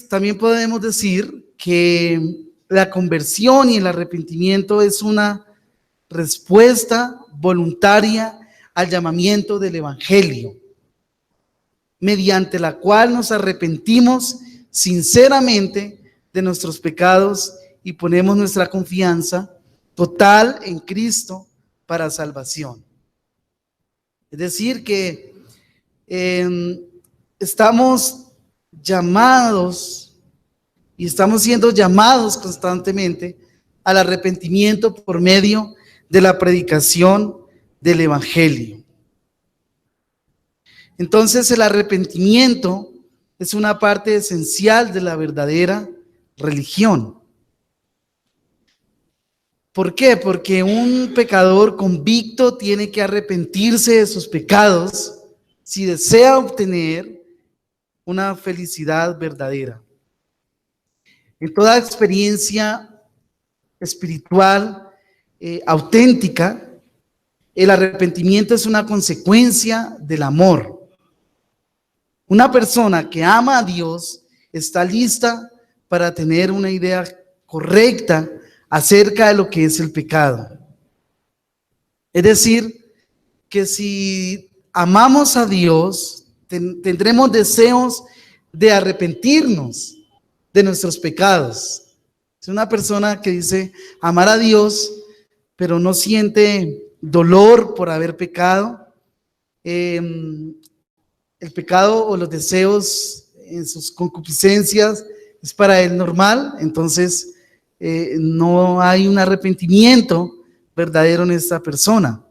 también podemos decir que la conversión y el arrepentimiento es una respuesta voluntaria al llamamiento del Evangelio, mediante la cual nos arrepentimos sinceramente de nuestros pecados y ponemos nuestra confianza total en Cristo para salvación. Es decir, que estamos llamados y estamos siendo llamados constantemente al arrepentimiento por medio de la predicación del Evangelio. Entonces, el arrepentimiento es una parte esencial de la verdadera religión. ¿Por qué? Porque un pecador convicto tiene que arrepentirse de sus pecados si desea obtener una felicidad verdadera. En toda experiencia espiritual auténtica, el arrepentimiento es una consecuencia del amor. Una persona que ama a Dios está lista para tener una idea correcta acerca de lo que es el pecado. Es decir, que si amamos a Dios, tendremos deseos de arrepentirnos de nuestros pecados. Es una persona que dice amar a Dios, pero no siente dolor por haber pecado. El pecado o los deseos en sus concupiscencias es para él normal, entonces no hay un arrepentimiento verdadero en esta persona.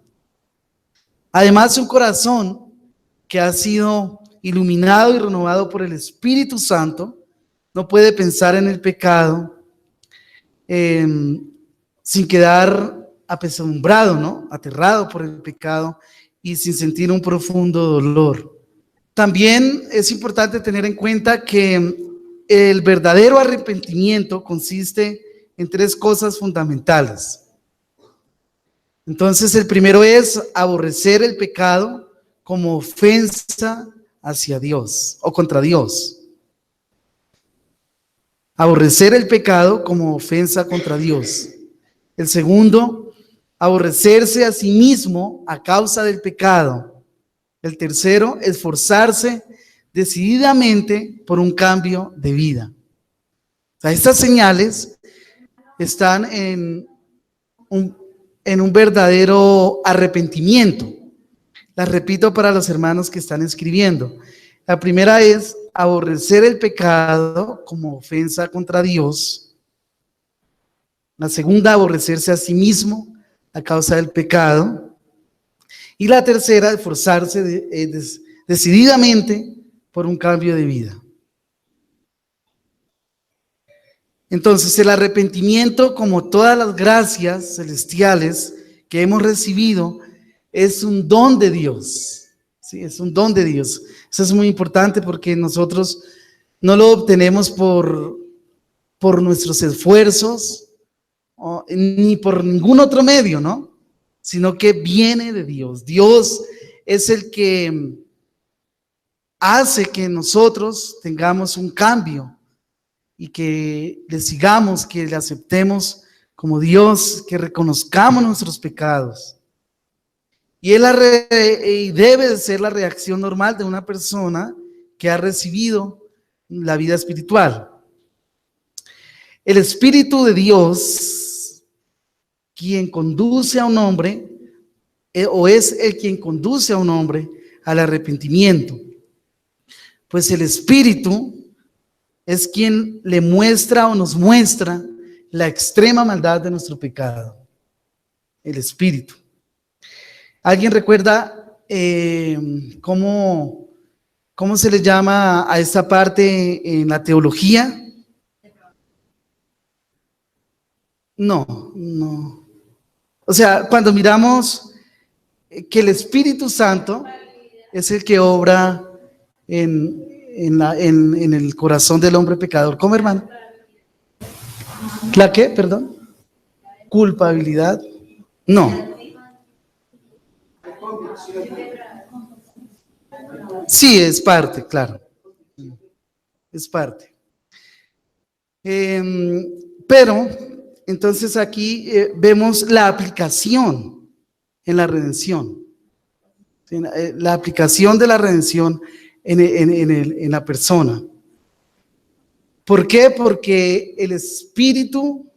Además, un corazón que ha sido iluminado y renovado por el Espíritu Santo no puede pensar en el pecado sin quedar apesadumbrado, ¿no? Aterrado por el pecado y sin sentir un profundo dolor. También es importante tener en cuenta que el verdadero arrepentimiento consiste en tres cosas fundamentales. Entonces, el primero es aborrecer el pecado como ofensa hacia Dios o contra Dios. Aborrecer el pecado como ofensa contra Dios. El segundo, aborrecerse a sí mismo a causa del pecado. El tercero, esforzarse decididamente por un cambio de vida. O sea, estas señales están en un verdadero arrepentimiento. Las repito para los hermanos que están escribiendo. La primera es aborrecer el pecado como ofensa contra Dios. La segunda, aborrecerse a sí mismo a causa del pecado. Y la tercera, esforzarse decididamente por un cambio de vida. Entonces, el arrepentimiento, como todas las gracias celestiales que hemos recibido, es un don de Dios. Sí, es un don de Dios. Eso es muy importante porque nosotros no lo obtenemos por nuestros esfuerzos ni por ningún otro medio, ¿no? Sino que viene de Dios. Dios es el que hace que nosotros tengamos un cambio y que le sigamos, que le aceptemos como Dios, que reconozcamos nuestros pecados. Y debe de ser la reacción normal de una persona que ha recibido la vida espiritual. El Espíritu de Dios, quien conduce a un hombre, o es el quien conduce a un hombre al arrepentimiento. Pues el Espíritu es quien le muestra o nos muestra la extrema maldad de nuestro pecado. El Espíritu. ¿Alguien recuerda cómo se le llama a esta parte en la teología? No. O sea, cuando miramos que el Espíritu Santo es el que obra en el corazón del hombre pecador. ¿Cómo, hermano? ¿La qué? Perdón. Culpabilidad. No. Sí, es parte, claro. Es parte. Pero, entonces aquí vemos la aplicación en la redención. ¿Sí? La aplicación de la redención en la persona. ¿Por qué? Porque el Espíritu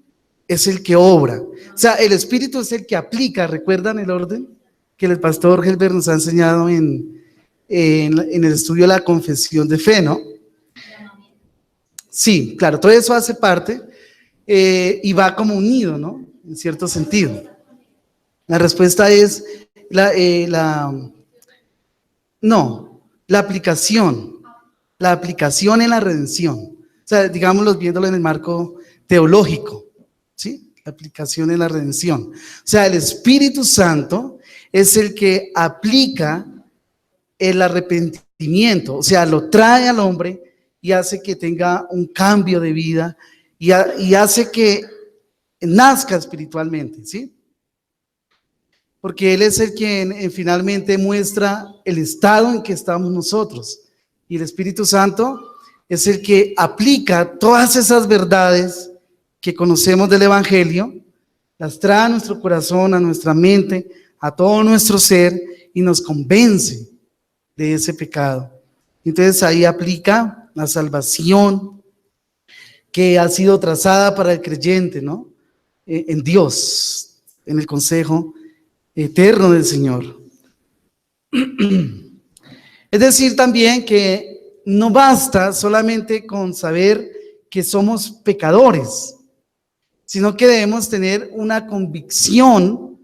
es el que obra. O sea, el Espíritu es el que aplica. ¿Recuerdan el orden que el pastor Helber nos ha enseñado en el estudio de la confesión de fe, ¿no? Sí, claro, todo eso hace parte y va como unido, ¿no? En cierto sentido. La respuesta es no, la aplicación en la redención. O sea, digámoslo viéndolo en el marco teológico, ¿sí? La aplicación en la redención. O sea, el Espíritu Santo es el que aplica el arrepentimiento, o sea, lo trae al hombre y hace que tenga un cambio de vida y hace que nazca espiritualmente, ¿sí? Porque Él es el quien finalmente muestra el estado en que estamos nosotros. Y el Espíritu Santo es el que aplica todas esas verdades que conocemos del Evangelio, las trae a nuestro corazón, a nuestra mente, a todo nuestro ser y nos convence de ese pecado. Entonces ahí aplica la salvación que ha sido trazada para el creyente, ¿no? En Dios, en el consejo eterno del Señor. Es decir, también que no basta solamente con saber que somos pecadores, sino que debemos tener una convicción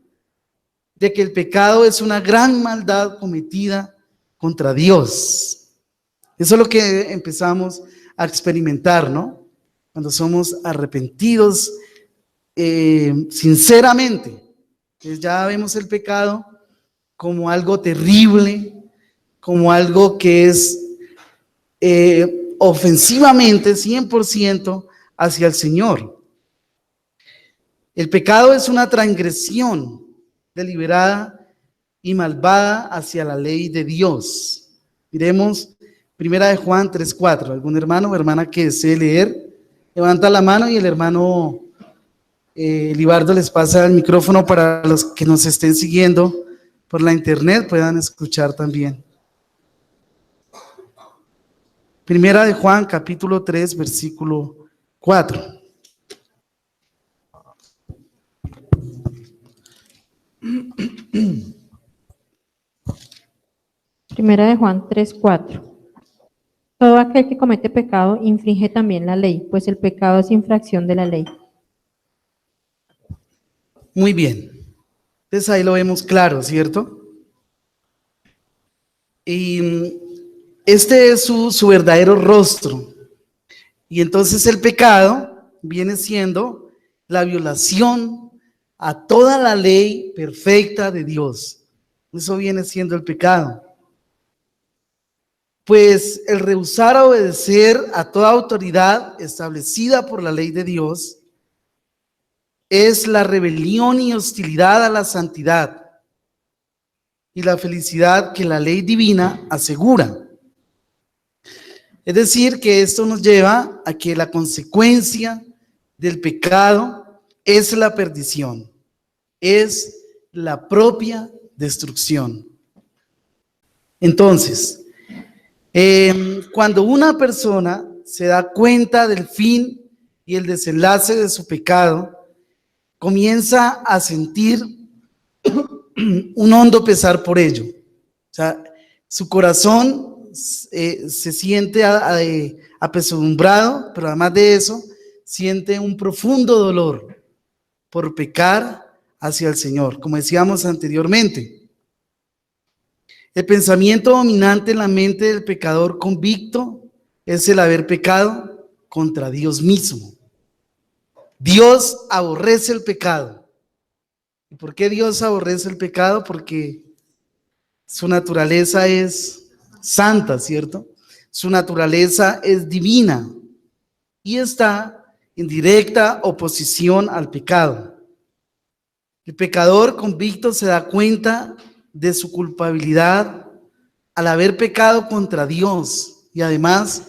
de que el pecado es una gran maldad cometida contra Dios. Eso es lo que empezamos a experimentar, ¿no? Cuando somos arrepentidos sinceramente. Entonces ya vemos el pecado como algo terrible, como algo que es ofensivamente 100% hacia el Señor. El pecado es una transgresión deliberada y malvada hacia la ley de Dios. Miremos 1 Juan 3:4. ¿Algún hermano o hermana que desee leer? Levanta la mano y el hermano Libardo les pasa el micrófono para los que nos estén siguiendo por la internet puedan escuchar también. 1 Juan capítulo 3 versículo 4. Primera de Juan 3:4. Todo aquel que comete pecado infringe también la ley, pues el pecado es infracción de la ley. Muy bien. Entonces ahí lo vemos claro, ¿cierto? Y este es su verdadero rostro. Y entonces el pecado viene siendo la violación a toda la ley perfecta de Dios. Eso viene siendo el pecado. Pues el rehusar a obedecer a toda autoridad establecida por la ley de Dios es la rebelión y hostilidad a la santidad y la felicidad que la ley divina asegura. Es decir, que esto nos lleva a que la consecuencia del pecado es la perdición, es la propia destrucción. Entonces, cuando una persona se da cuenta del fin y el desenlace de su pecado, comienza a sentir un hondo pesar por ello. O sea, su corazón se siente apesadumbrado, pero además de eso, siente un profundo dolor por pecar hacia el Señor, como decíamos anteriormente. El pensamiento dominante en la mente del pecador convicto es el haber pecado contra Dios mismo. Dios aborrece el pecado. ¿Y por qué Dios aborrece el pecado? Porque su naturaleza es santa, ¿cierto? Su naturaleza es divina y está en directa oposición al pecado. El pecador convicto se da cuenta de su culpabilidad al haber pecado contra Dios y además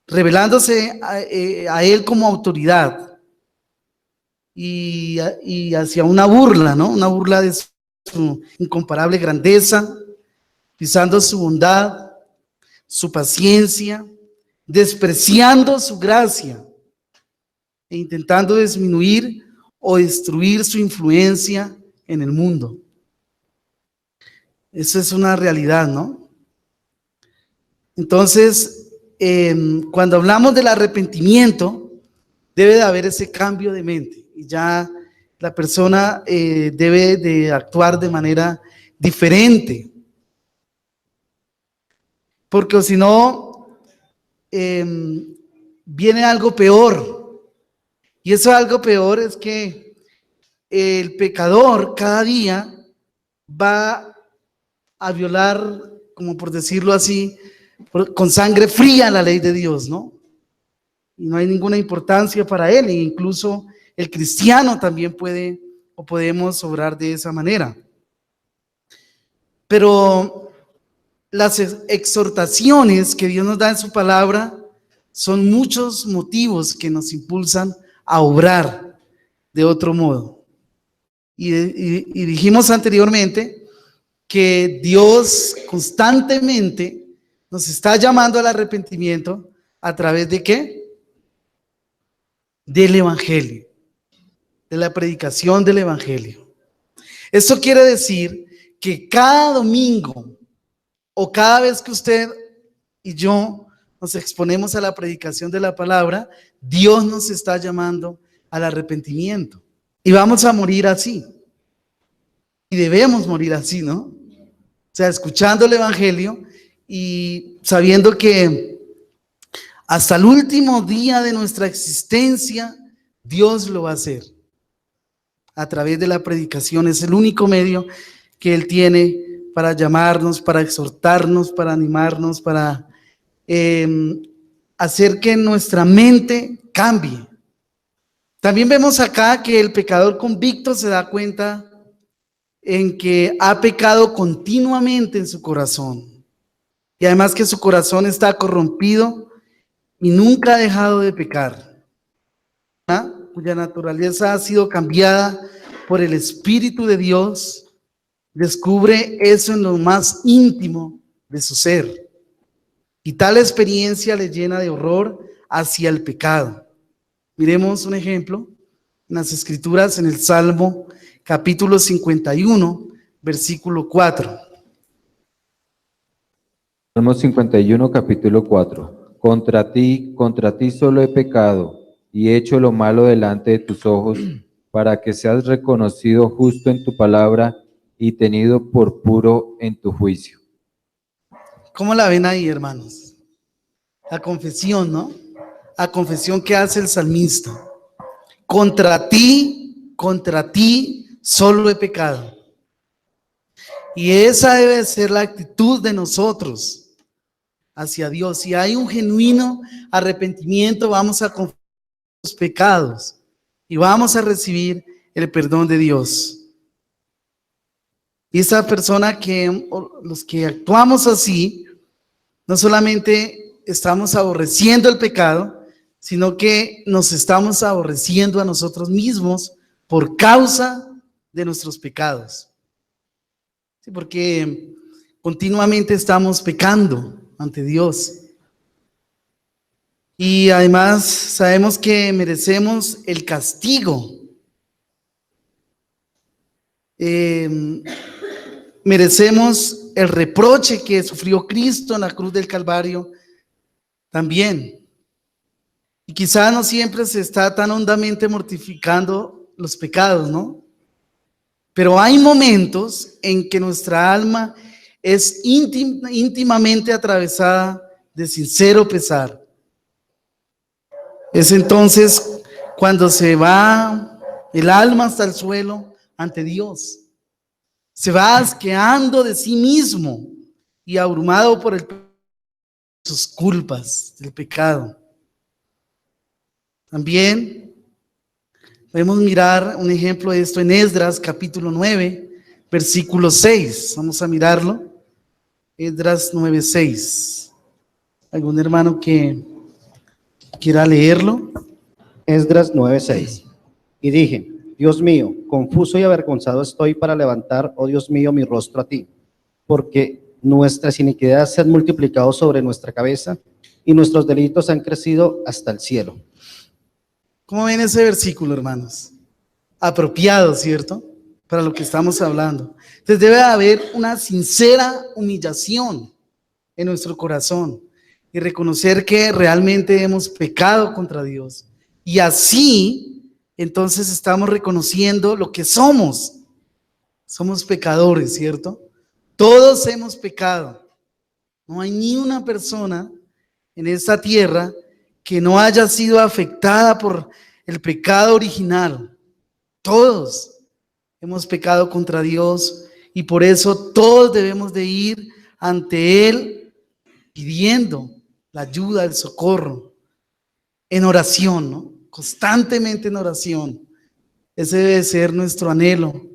revelándose a Él como autoridad y hacia una burla, ¿no? Una burla de su incomparable grandeza, pisando su bondad, su paciencia, despreciando su gracia e intentando disminuir o destruir su influencia en el mundo. Eso es una realidad, ¿no? Entonces, cuando hablamos del arrepentimiento, debe de haber ese cambio de mente y ya la persona debe de actuar de manera diferente, porque si no, viene algo peor, y eso algo peor es que el pecador cada día va a violar, como por decirlo así, con sangre fría la ley de Dios, ¿no? Y no hay ninguna importancia para él, e incluso el cristiano también puede o podemos obrar de esa manera. Pero las exhortaciones que Dios nos da en su palabra son muchos motivos que nos impulsan a obrar de otro modo. Y dijimos anteriormente que Dios constantemente nos está llamando al arrepentimiento a través de ¿qué? Del Evangelio, de la predicación del Evangelio. Esto quiere decir que cada domingo o cada vez que usted y yo nos exponemos a la predicación de la palabra, Dios nos está llamando al arrepentimiento. Y vamos a morir así. Y debemos morir así, ¿no? O sea, escuchando el Evangelio y sabiendo que hasta el último día de nuestra existencia, Dios lo va a hacer. A través de la predicación es el único medio que Él tiene para llamarnos, para exhortarnos, para animarnos, para hacer que nuestra mente cambie. También vemos acá que el pecador convicto se da cuenta en que ha pecado continuamente en su corazón. Y además que su corazón está corrompido y nunca ha dejado de pecar, cuya naturaleza ha sido cambiada por el Espíritu de Dios, descubre eso en lo más íntimo de su ser. Y tal experiencia le llena de horror hacia el pecado. Miremos un ejemplo en las Escrituras, en el Salmo capítulo 51, versículo 4. Salmo 51, capítulo 4. Contra ti solo he pecado, y he hecho lo malo delante de tus ojos, para que seas reconocido justo en tu palabra y tenido por puro en tu juicio. ¿Cómo la ven ahí, hermanos? La confesión, ¿no? La confesión que hace el salmista. Contra ti solo he pecado. Y esa debe ser la actitud de nosotros hacia Dios. Si hay un genuino arrepentimiento, vamos a confesar los pecados y vamos a recibir el perdón de Dios. Y esa persona los que actuamos así, no solamente estamos aborreciendo el pecado, sino que nos estamos aborreciendo a nosotros mismos por causa de nuestros pecados. Sí, porque continuamente estamos pecando ante Dios. Y además sabemos que merecemos el castigo. Merecemos el reproche que sufrió Cristo en la cruz del Calvario también. Y quizás no siempre se está tan hondamente mortificando los pecados, ¿no? Pero hay momentos en que nuestra alma es íntimamente atravesada de sincero pesar. Es entonces cuando se va el alma hasta el suelo ante Dios. Se va asqueando de sí mismo y abrumado por sus culpas, del pecado. También podemos mirar un ejemplo de esto en Esdras capítulo 9, versículo 6. Vamos a mirarlo. Esdras 9:6. ¿Algún hermano que quiera leerlo. Esdras 9:6. Y dije, Dios mío, confuso y avergonzado estoy para levantar, oh Dios mío, mi rostro a ti, porque nuestras iniquidades se han multiplicado sobre nuestra cabeza y nuestros delitos han crecido hasta el cielo. ¿Cómo ven ese versículo, hermanos? Apropiado, ¿cierto? Para lo que estamos hablando. Entonces debe haber una sincera humillación en nuestro corazón y reconocer que realmente hemos pecado contra Dios. Y así, entonces estamos reconociendo lo que somos. Somos pecadores, ¿cierto? Todos hemos pecado. No hay ni una persona en esta tierra que no haya sido afectada por el pecado original. Todos hemos pecado contra Dios y por eso todos debemos de ir ante Él pidiendo la ayuda, el socorro, en oración, ¿no? Constantemente en oración. Ese debe ser nuestro anhelo,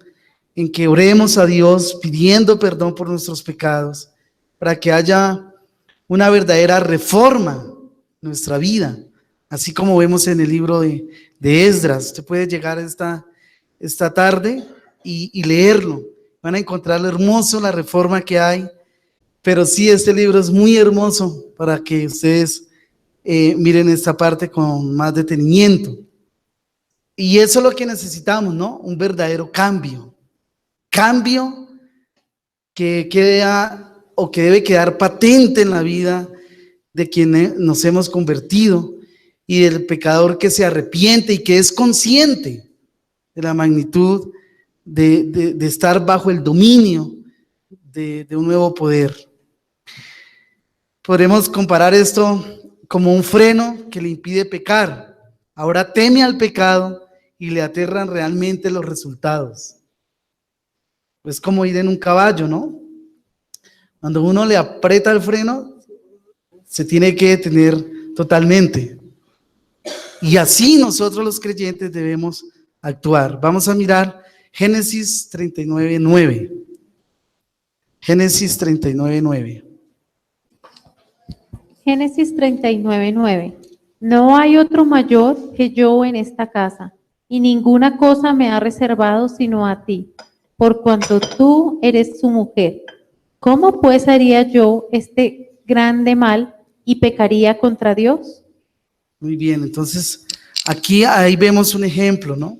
en que oremos a Dios pidiendo perdón por nuestros pecados, para que haya una verdadera reforma en nuestra vida, así como vemos en el libro de Esdras. Usted puede llegar esta tarde y leerlo. Van a encontrar lo hermoso, la reforma que hay. Pero sí, este libro es muy hermoso para que ustedes miren esta parte con más detenimiento. Y eso es lo que necesitamos, ¿no? Un verdadero cambio. Cambio que queda o que debe quedar patente en la vida de quienes nos hemos convertido y del pecador que se arrepiente y que es consciente de la magnitud de estar bajo el dominio de un nuevo poder. Podemos comparar esto como un freno que le impide pecar. Ahora teme al pecado y le aterran realmente los resultados. Pues como ir en un caballo, ¿no? Cuando uno le aprieta el freno, se tiene que detener totalmente. Y así nosotros los creyentes debemos actuar. Vamos a mirar Génesis 39:9. Génesis 39:9. Génesis 39:9. No hay otro mayor que yo en esta casa, y ninguna cosa me ha reservado sino a ti, por cuanto tú eres su mujer. ¿Cómo pues haría yo este grande mal y pecaría contra Dios? Muy bien, entonces ahí vemos un ejemplo, ¿no?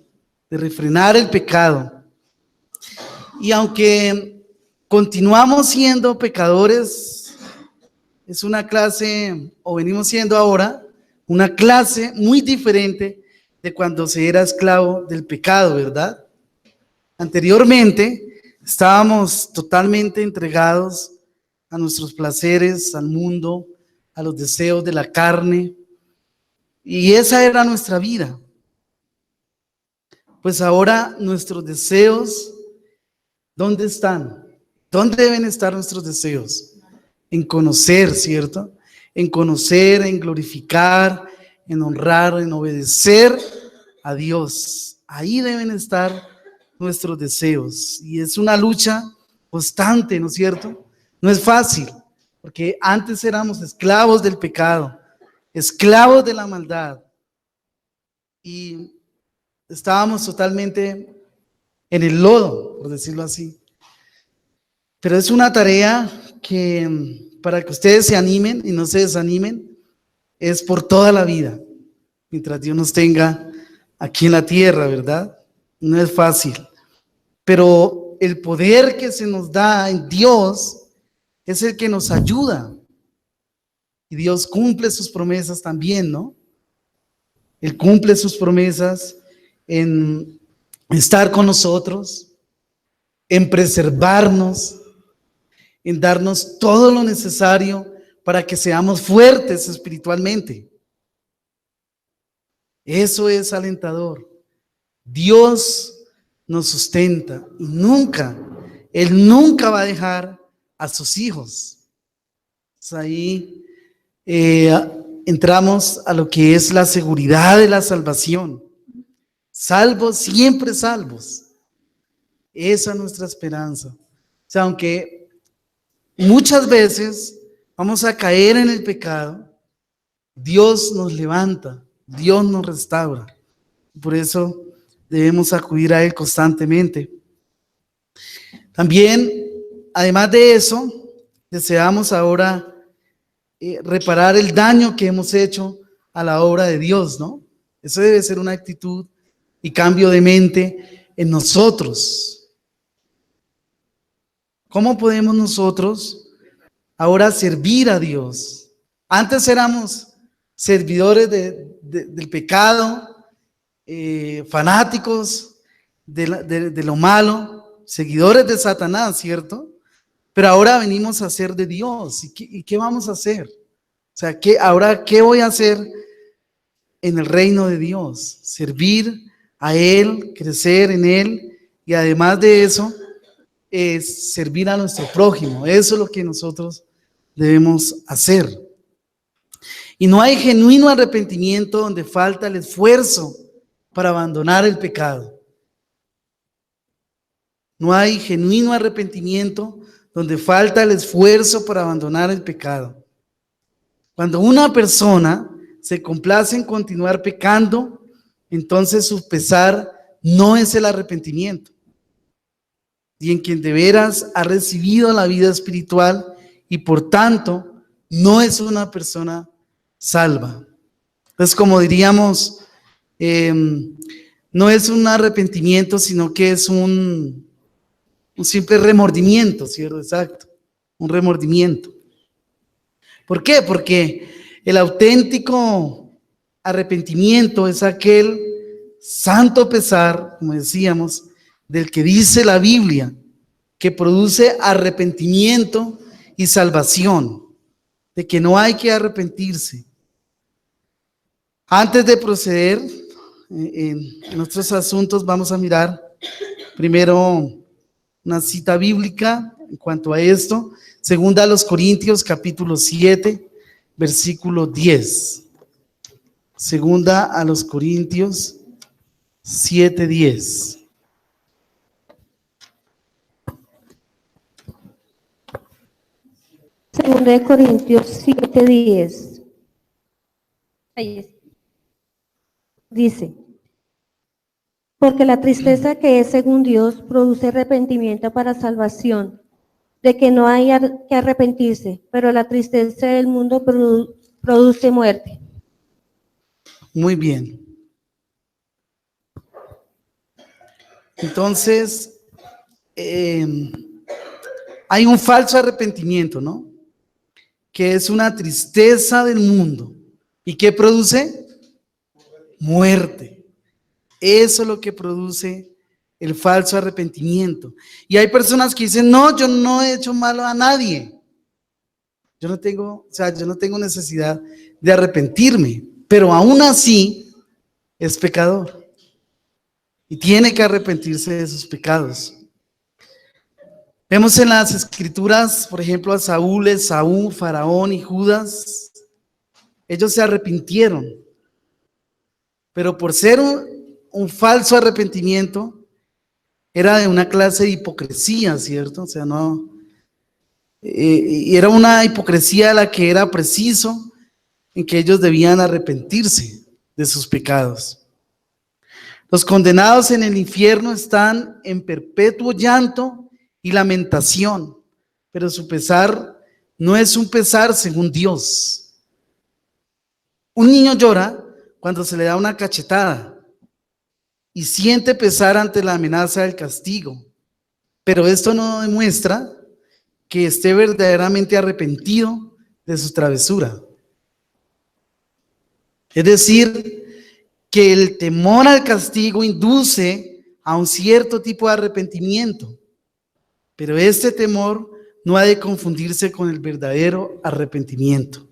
De refrenar el pecado. Y aunque continuamos siendo pecadores, es una clase, o venimos siendo ahora, una clase muy diferente de cuando se era esclavo del pecado, ¿verdad? Anteriormente estábamos totalmente entregados a nuestros placeres, al mundo, a los deseos de la carne, y esa era nuestra vida. Pues ahora nuestros deseos, ¿dónde están? ¿Dónde deben estar nuestros deseos? En conocer, ¿cierto? En conocer, en glorificar, en honrar, en obedecer a Dios. Ahí deben estar nuestros deseos. Y es una lucha constante, ¿no es cierto? No es fácil, porque antes éramos esclavos del pecado, esclavos de la maldad. Y estábamos totalmente en el lodo, por decirlo así. Pero es una tarea que, para que ustedes se animen y no se desanimen, es por toda la vida, mientras Dios nos tenga aquí en la tierra, ¿verdad? No es fácil, pero el poder que se nos da en Dios es el que nos ayuda, y Dios cumple sus promesas también, ¿no? Él cumple sus promesas en estar con nosotros, en preservarnos, en darnos todo lo necesario para que seamos fuertes espiritualmente. Eso es alentador. Dios nos sustenta y Él nunca va a dejar a sus hijos. Pues ahí entramos a lo que es la seguridad de la salvación. Salvos, siempre salvos. Esa es nuestra esperanza. O sea, aunque muchas veces vamos a caer en el pecado, Dios nos levanta, Dios nos restaura. Por eso debemos acudir a Él constantemente. También, además de eso, deseamos ahora reparar el daño que hemos hecho a la obra de Dios, ¿no? Eso debe ser una actitud y cambio de mente en nosotros. ¿Cómo podemos nosotros ahora servir a Dios? Antes éramos servidores del pecado, fanáticos de lo malo, seguidores de Satanás, ¿cierto? Pero ahora venimos a ser de Dios. ¿Y qué vamos a hacer? O sea, ahora, ¿qué voy a hacer en el reino de Dios? Servir a Él, crecer en Él, y además de eso, es servir a nuestro prójimo. Eso es lo que nosotros debemos hacer. Y no hay genuino arrepentimiento donde falta el esfuerzo para abandonar el pecado. No hay genuino arrepentimiento donde falta el esfuerzo para abandonar el pecado. Cuando una persona se complace en continuar pecando, entonces su pesar no es el arrepentimiento. Y en quien de veras ha recibido la vida espiritual y por tanto no es una persona salva. Entonces, como diríamos, no es un arrepentimiento, sino que es un simple remordimiento, ¿cierto? Exacto, un remordimiento. ¿Por qué? Porque el auténtico arrepentimiento es aquel santo pesar, como decíamos, del que dice la Biblia, que produce arrepentimiento y salvación, de que no hay que arrepentirse. Antes de proceder en nuestros asuntos, vamos a mirar primero una cita bíblica en cuanto a esto. Segunda a los Corintios, capítulo 7, versículo 10. Segunda a los Corintios 7, 10. Segunda de Corintios 7:10. Ahí es. Dice, porque la tristeza que es según Dios produce arrepentimiento para salvación, de que no hay que arrepentirse, pero la tristeza del mundo produce muerte. Muy bien. Entonces, hay un falso arrepentimiento, ¿no? Que es una tristeza del mundo. ¿Y qué produce? Muerte. Eso es lo que produce el falso arrepentimiento. Y hay personas que dicen, no, yo no he hecho malo a nadie. Yo no tengo necesidad de arrepentirme, pero aún así es pecador. Y tiene que arrepentirse de sus pecados. Vemos en las escrituras, por ejemplo, a Saúl, Esaú, Faraón y Judas. Ellos se arrepintieron, pero por ser un falso arrepentimiento, era de una clase de hipocresía, ¿cierto? O sea, no, y era una hipocresía a la que era preciso en que ellos debían arrepentirse de sus pecados. Los condenados en el infierno están en perpetuo llanto y lamentación, pero su pesar no es un pesar según Dios. Un niño llora cuando se le da una cachetada y siente pesar ante la amenaza del castigo, pero esto no demuestra que esté verdaderamente arrepentido de su travesura. Es decir, que el temor al castigo induce a un cierto tipo de arrepentimiento, pero este temor no ha de confundirse con el verdadero arrepentimiento.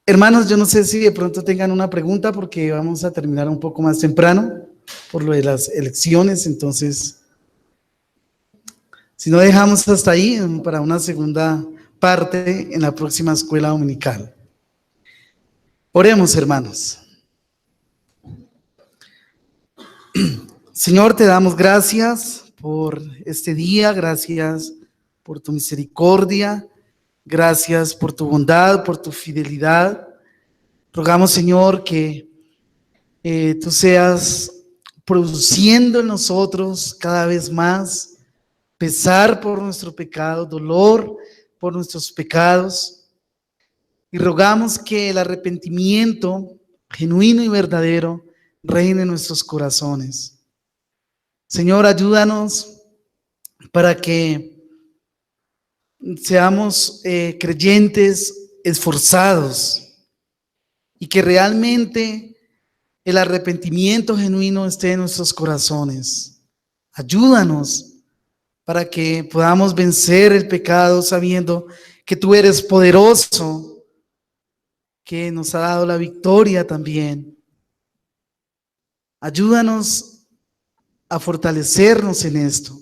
Hermanos, yo no sé si de pronto tengan una pregunta porque vamos a terminar un poco más temprano por lo de las elecciones, entonces, si no dejamos hasta ahí para una segunda parte en la próxima escuela dominical. Oremos, hermanos. Señor, te damos gracias por este día, gracias por tu misericordia, Gracias por tu bondad, por tu fidelidad. Rogamos, Señor, que tú seas produciendo en nosotros cada vez más pesar por nuestro pecado, dolor por nuestros pecados. Y rogamos que el arrepentimiento genuino y verdadero reine en nuestros corazones. Señor, ayúdanos para que seamos creyentes esforzados y que realmente el arrepentimiento genuino esté en nuestros corazones. Ayúdanos para que podamos vencer el pecado sabiendo que tú eres poderoso, que nos ha dado la victoria también. Ayúdanos a fortalecernos en esto,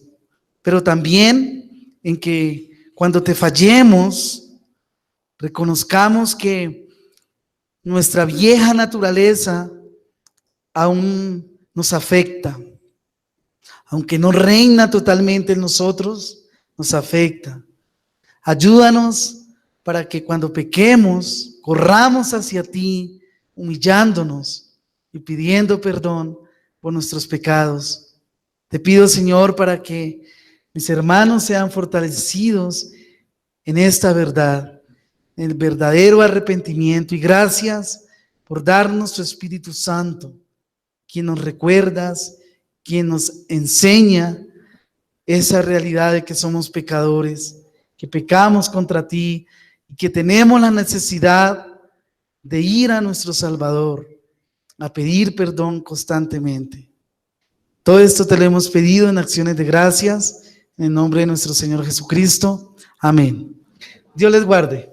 pero también en que cuando te fallemos, reconozcamos que nuestra vieja naturaleza aún nos afecta. Aunque no reina totalmente en nosotros, nos afecta. Ayúdanos para que cuando pequemos, corramos hacia ti, humillándonos y pidiendo perdón por nuestros pecados. Te pido, Señor, para que mis hermanos sean fortalecidos en esta verdad, en el verdadero arrepentimiento. Y gracias por darnos tu Espíritu Santo, quien nos recuerdas, quien nos enseña esa realidad de que somos pecadores, que pecamos contra ti y que tenemos la necesidad de ir a nuestro Salvador, a pedir perdón constantemente. Todo esto te lo hemos pedido en acciones de gracias, en el nombre de nuestro Señor Jesucristo. Amén. Dios les guarde.